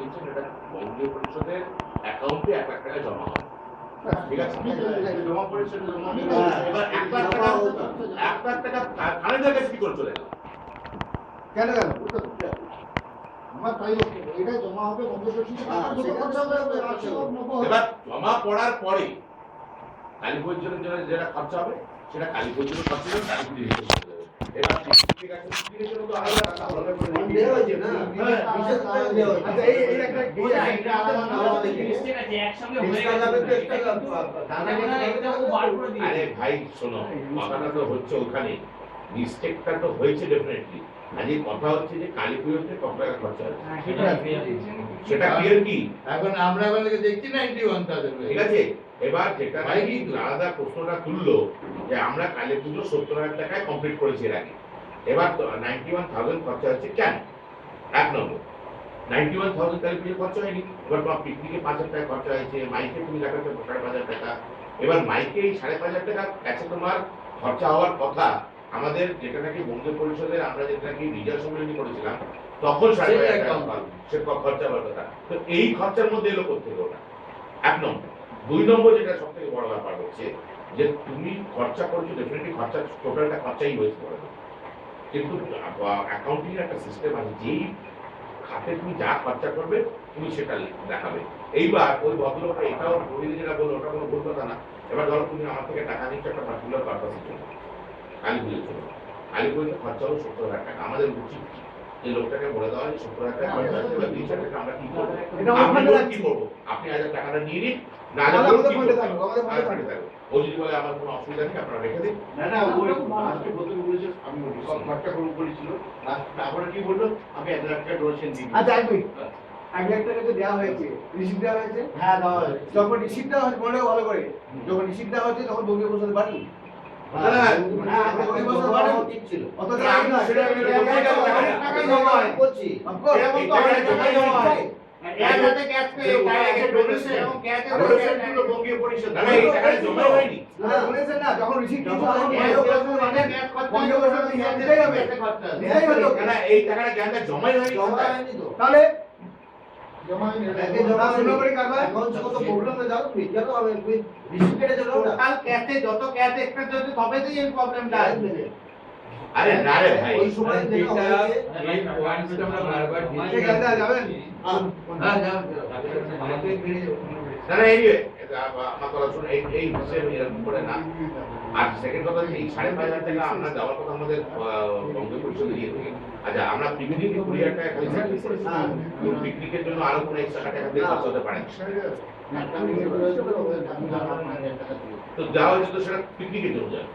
দিয়েছেন এটা বঙ্গীয় পরিষদের অ্যাকাউন্টে 1 লাখ টাকা জমা হবে। ঠিক আছে, জমা পরিষদ জমা এবার 1 লাখ টাকা খালেদার কাছে কি করে চলে গেল? কেন গেল? আমার তাই এটা জমা হবে বঙ্গীয় পরিষদে, এবার জমা পড়ার পরে কালী পুজোর জন্য যেটা খরচা হবে সেটা কালী পুজোর জন্য খরচা হবে, কালী পুজোর হিসেবে হবে। এবার ঠিক আছে, পিকনিকের জন্য তো আলাদা টাকা আলাদা করে দেওয়া হয়েছে না। বিশেষ করে দেওয়া হয়েছে। আচ্ছা এই একটা এটা আলাদা আলাদা থেকে ঠিক আছে একসঙ্গে হয়ে গেছে। আরে ভাই শোনো, কথাটা তো হচ্ছে ওখানে, মিস্টেকটা তো হয়েছে ডেফিনেটলি। আজকে কথা হচ্ছে যে কালী পুজোতে কত টাকা খরচা হচ্ছে সেটা ক্লিয়ার কি? এখন আমরা এবারে দেখছি 91,000, ঠিক আছে। এবার যেটা আলাদা প্রশ্নটা তুললো যে আমরা কালী পুজো 70,000 টাকায় কমপ্লিট করেছি এর আগে, এবার 91,000 খরচা হচ্ছে কেন? 1 নম্বর, 91,000 কালী পুজো খরচা হয়নি। এবার তোমার পিকনিকে 5,000 টাকা খরচা হয়েছে, মাইকে তুমি দেখাচ্ছ 5,500 টাকা। এবার মাইকে এই 5,500 টাকা কাছে তোমার খরচা হওয়ার কথা। আমাদের যেটা নাকি বঙ্গীয় পরিষদের আমরা যেটা নাকি বিজয় সম্মেলনী করেছিলাম তখন 5,500 টাকা সে খরচা হওয়ার কথা। তো এই খরচার মধ্যে এলো কোথেকে ওটা? 1 নম্বর। 2 নম্বর যেটা সব থেকে বড় ব্যাপার হচ্ছে যে তুমি খরচা করছো, ডেফিনেটলি খরচা টোটালটা খরচাই হয়েছে বড়, কিন্তু অ্যাকাউন্টিং এর একটা সিস্টেম আছে, যেই খাতে তুমি যা খরচা করবে তুমি সেটা দেখাবে। এইবার ওই ভদ্রলোকটা এটাও রোহিত যেটা বললো ওটা কোনো ভুল কথা না। এবার ধরো তুমি আমার থেকে টাকা নিচ্ছ একটা পার্টিকুলার পারপাসের জন্য, কালী পুজোর জন্য, কালী পুজোতে খরচা হলো 70,000 টাকা। আমাদের উচিত এই লোকটাকে বলে দেওয়া হয় 70,000 টাকা খরচা হচ্ছে, এবার 2,000 টাকা আমরা কি করবো? কি করবো? আপনি 1,000 টাকাটা নিয়ে নিন, না ও যদি বলে আমার কোনো অসুবিধা নেই আপনারা রেখে দিন। না না ওই লাস্টে প্রথমে বলেছিল আমি সব খরচা করব বলেছিল, লাস্ট তারপরে কি বললো আমি 1 লাখ টাকা ডোনেশন দিই। আচ্ছা 1 লাখ টাকা তো দেওয়া হয়েছে, রিসিপ্ট দেওয়া হয়েছে। হ্যাঁ দেওয়া হয়েছে। যখন রিসিপ্ট দেওয়া হয়েছে মনে ভালো করে, যখন রিসিপ্ট দেওয়া হয়েছে তখন বঙ্গীয় পরিষদ বাড়ি এই টাকাটা জমাই হয়নি তাহলে আরে না রে ভাই, ওই সময় এই পয়েন্টটা আমরা বারবার দিতে যাবেন। না না এই আমার কথা শুনে এই হিসেবে এরকম করে না। আর সেকেন্ড কথা হচ্ছে এই 5,500 টাকা আমরা দেওয়ার কথা আমাদের বঙ্গীয় পরিষদে দিয়ে থেকে। আচ্ছা আমরা পিকনিকে 20,000 টাকা খালি সার্ভিস করেছি, পিকনিকের জন্য আরো কোনো এক্সট্রা টাকা দিয়ে খরচ হতে পারে তো দেওয়া হয়েছে, তো সেটা পিকনিকের জন্য যায়।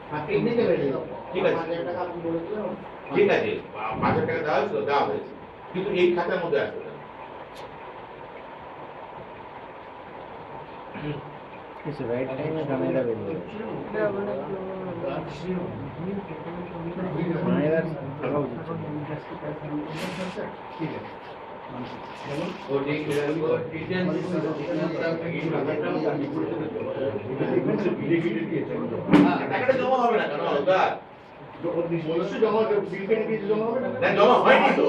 ঠিক আছে, ঠিক আছে, 5,000 টাকা দেওয়া হয়েছিল, দেওয়া হয়েছে, কিন্তু এই খাতার মধ্যে আসবে না। इस राइट टाइम में कैमरा भी नहीं টাকাটা জমা হবে না কেন? জমা বিল কেটে দিয়েছে, জমা হবে না। জমা হয়নি তো।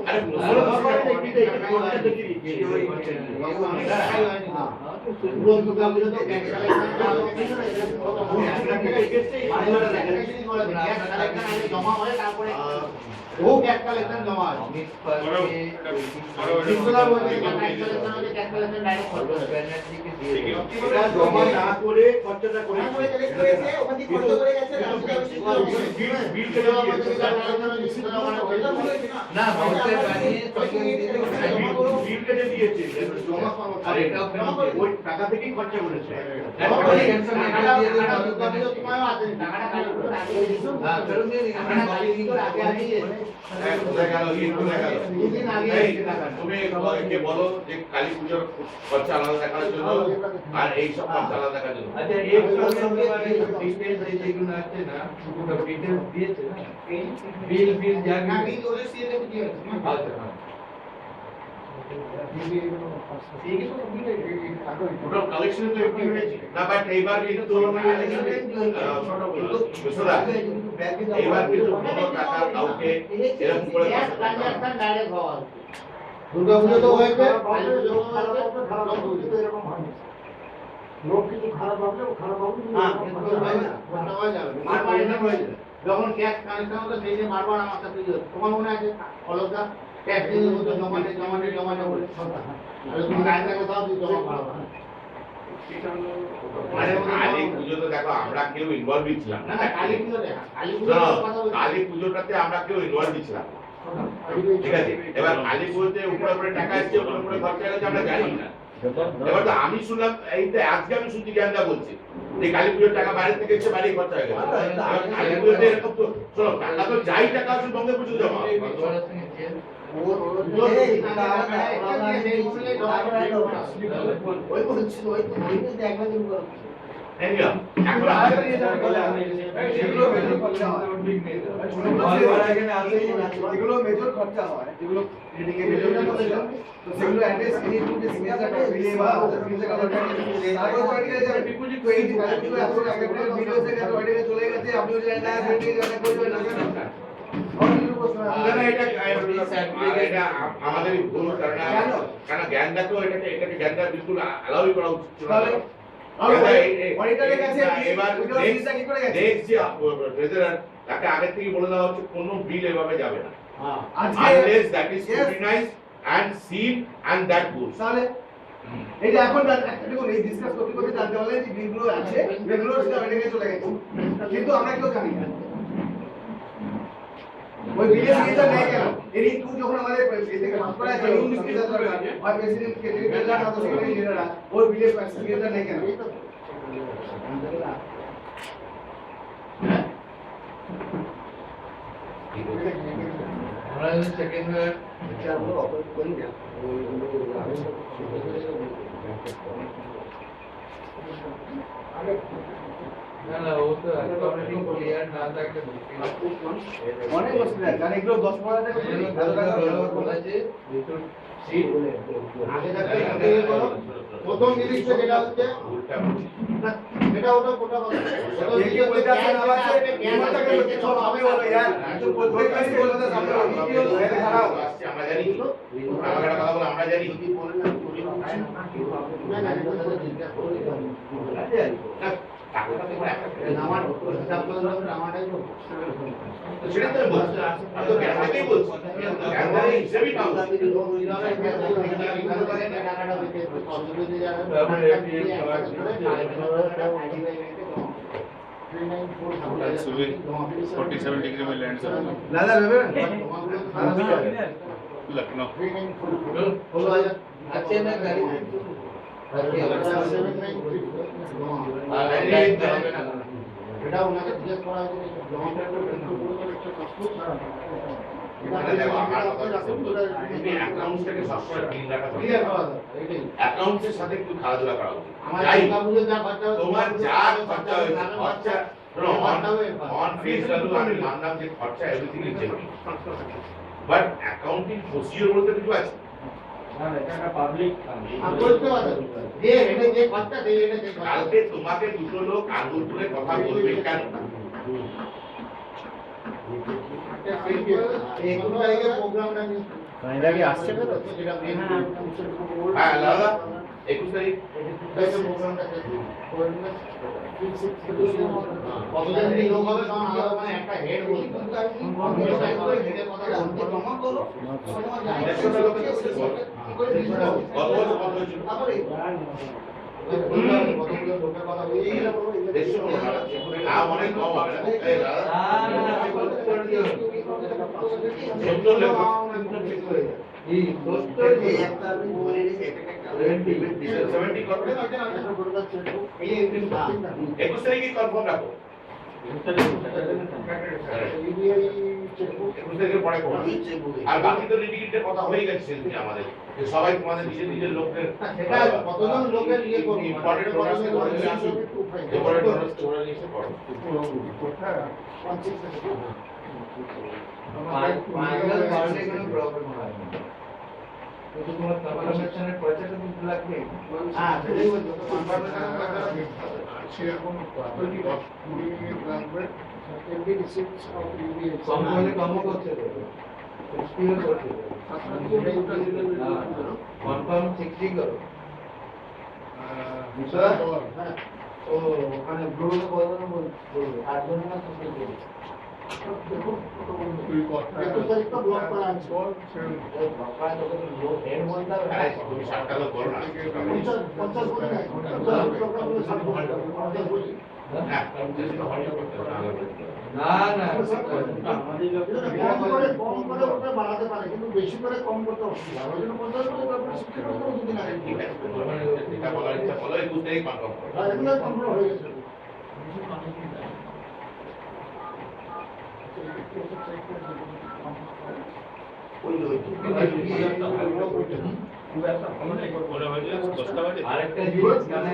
আরে ও ক্যাশ কালেকশন জমা আছে। জমা না করে খরচাটা করে না বিল কেটে দিয়েছে, আর এটা ওই টাকা থেকেই খরচা করেছে। তুমি কে বলো যে কালী পুজোর খরচা আলাদা দেখানোর জন্য আর এই সব খরচা আলাদা দেখার জন্য। আচ্ছা এই ডিটেইলস এইগুলো আছে না, পুরো ডিটেইলস দিয়েছে না, বিল বিল যা বিল ওরে সিএ দেখে দিয়েছে। আচ্ছা টোটাল কালেকশন তো একটু হয়েছে না, বাট এইবার কিন্তু এইবার কিন্তু কোনো টাকা কাউকে এরকম করে দুর্গাপুজো তো হয়েছে, কালী পুজো হয়েছে, লক্ষ্মী পুজো তো এরকম হয়নি। লোক কিছু খারাপ ভাবলে ও খারাপ ভাবলে হ্যাঁ, কিন্তু হয় না, ঘটনা হয়ে যাবে। বারবার এটা হয়েছে। যখন ক্যাশ কানেকশন হতো সেই দিন বারবার আমার সাথে তোমার মনে আছে অলকদা ক্যাশ দিয়ে হতো জমা নেই বলে আর তুমি গায়ে থাকে তাও তুই জমা পাবো না। মানে কালী পুজোতে দেখো আমরা কেউ ইনভলভ ছিলাম না না না কালী পুজো দেখা কালী পুজো না, কথা বলছি। কালী পুজোটাতে আমরা কেউ ইনভলভ ছিলাম না। ঠিক আছে, এবার কালী পুজোতে উপরে উপরে টাকা এসছে, উপরে উপরে খরচা গেছে আমরা জানি না। এবার তো আমি শুনলাম, এইটা আজকে আমি শুনছি জ্ঞানদা বলছি যে কালী পুজোর টাকা বাইরে থেকে এসে বাইরে খরচা হয়ে গেছে। এবার কালী পুজোতে এরকম তো শোনো, টাকা তো যাই টাকা আসলে বঙ্গে পুজো জমা হয়। Anyhow, এখন সেগুলো মেজর খরচা হয়। যেগুলো মেজর খরচা হয়, যেগুলো রিডিং এর মেজর খরচা হয়, তো সেগুলো অ্যাড্রেস এনি টু যে সিগনেচারটা মিলে বা সিগনেচার তারপর তো যাবে ডিপোজিট তো এই যে কালকে এত একটা ভিডিও থেকে ওইটাকে চলে গেছে, আপনিও জানেন না সেটাকে জানেন করবেন না কেন? না, এটা আমাদের ভুল, কারণ জ্ঞানদা তো এটাকে জ্ঞানদা বিলকুল অ্যালাউই করা উচিত ছিল না। অডিটরের কাছে এবার ভিডিও সিরিজটা কি করে গেছে? নেক্সট যে ট্রেজারার তাকে আগে থেকে বলে দেওয়া হচ্ছে কোনো বিল এভাবে যাবে না আজকে unless that is scrutinized and seen and that goes. তাহলে এই যে এখন দেখুন এই ডিসকাস করতে করতে জানতে পারলেন যে বিলগুলো আছে, বিলগুলো সেটা ওইদিকে চলে গেছে, কিন্তু আমরা কেউ জানি না ওই বিলের সিগনেচার নেই কেন। এরই টু যখন আমাদের থেকে ভাগ করা আছে ইউনিট সিগনেচার দরকার হয়, প্রেসিডেন্ট কে থেকে বেলা না তো সেখানে জেনারা ওই বিলের সিগনেচার নেই কেন। আমরা সেকেন্ড না না ও তো অটোমেটিক ক্লিয়ার না থাকলে অনেক অসুবিধা আছে, কারণ এগুলো 10-15 টাকা করে এত টাকা বলেছে ভিতর সিট আগে থাকতে আগে ইয়ে করো। প্রথম জিনিসটা যেটা হচ্ছে ভুলটা বলছি। সেটা ওটা কোটা কথা ये बोलते हैं ना आवाज से कीमत का के सब हमें बोलो यार जो बोलते हैं कैसे बोलते हैं सामने वीडियो है खाराप আসছে, আমরা জানি তো আমার একটা কথা বলে আমরা জানি যদি বলে না তুমি না না এটা তো জিজ্ঞাসা করে টাকাটা তো একটা আমার হিসাব করে আমারটাই তো তো সেটা তো বলছি, আমি তো জ্ঞানদাকেই বলছি, জ্ঞানদার হিসেবেই নাও। That's with 47 degree में लैंड सर दादा बेबे लखनऊ আছে না গাড়ি এটা ওনাকে জিজ্ঞেস করা হয়েছে জমাটা মানে দেখো আমার কথা হচ্ছে, তুমি অ্যাকাউন্টসটাকে সবসময় ক্লিন রাখা দরকার। অ্যাকাউন্টসের সাথে একটু খেলাধুলা করা উচিত। যাই তোমার যা খরচা হয়েছে, খরচা অন ফেস ভ্যালু আমি মানলাম যে খরচা everything is genuine, but accounting procedure বলতে কিছু আছে। কালকে তোমাকে দুটো লোক আঙুল তুলে কথা বলবে কেন? কানাডা কি আসছে তো? হ্যাঁ দাদা 21 তারিখ কতজন লোক হবে কারণ আলাদা মানে একটা হেড বলতে কত হয়েছিল? অনেক কম হবে না। এই দাদা 70 লোক এই দোস্তর যে 70 করবে না? 21 তারিখে কনফার্ম রাখো। 21 তারিখের পরে করো। আর বাকি তো লিটিগেটের কথা হয়ে গেছে সেদিন আমাদের, যে সবাই তোমাদের নিজের নিজের লোকের কতজন লোকের ইয়ে করবে ইম্পর্টেন্ট ডোনার্সকে ধরে নিয়ে আসো, ইম্পর্টেন্ট ডোনার্সকে ধরে নিয়ে এসে করো। মাইনাস বাড়লে কোনো প্রবলেম হয় না কিন্তু তোমার কনফার্মেশনের পয়সাটা কিন্তু লাগবে হ্যাঁ সেটাই বলছি তো সেরকম কোয়ালিটি অফ কুড়ি লাগবে এমবি রিসিপ্টস অফ কম করলে কমও করতে পারবে কনফার্ম 60 করো। হ্যাঁ, ও ওখানে ব্লুরুতে কতজন বলবে 8 জন না তো বলবে। একটু তারিখ তো ব্লক করা আছে। এই বাবা তো লোক হেড বলতে হবে। আরে তুমি সাতটা করো না 50 বলি না 50 প্রোগ্রাম হলো 60 বলি। হ্যাঁ না না কম করে ওটা বাড়াতে পারে কিন্তু বেশি করে কম করতে অসুবিধা হয়। ওই জন্য বলতে হবে যে ব্যাপারে শিক্ষিত কোনো অসুবিধা নেই। ঠিক আছে তোমার যেটা বলার ইচ্ছা বলো 21 তারিখ কনফার্ম করো আর এগুলো কন্ট্রোল হয়ে গেছে। ওরা হয়ে যায় 10টা বাজে আরেকটা জিনিস কানে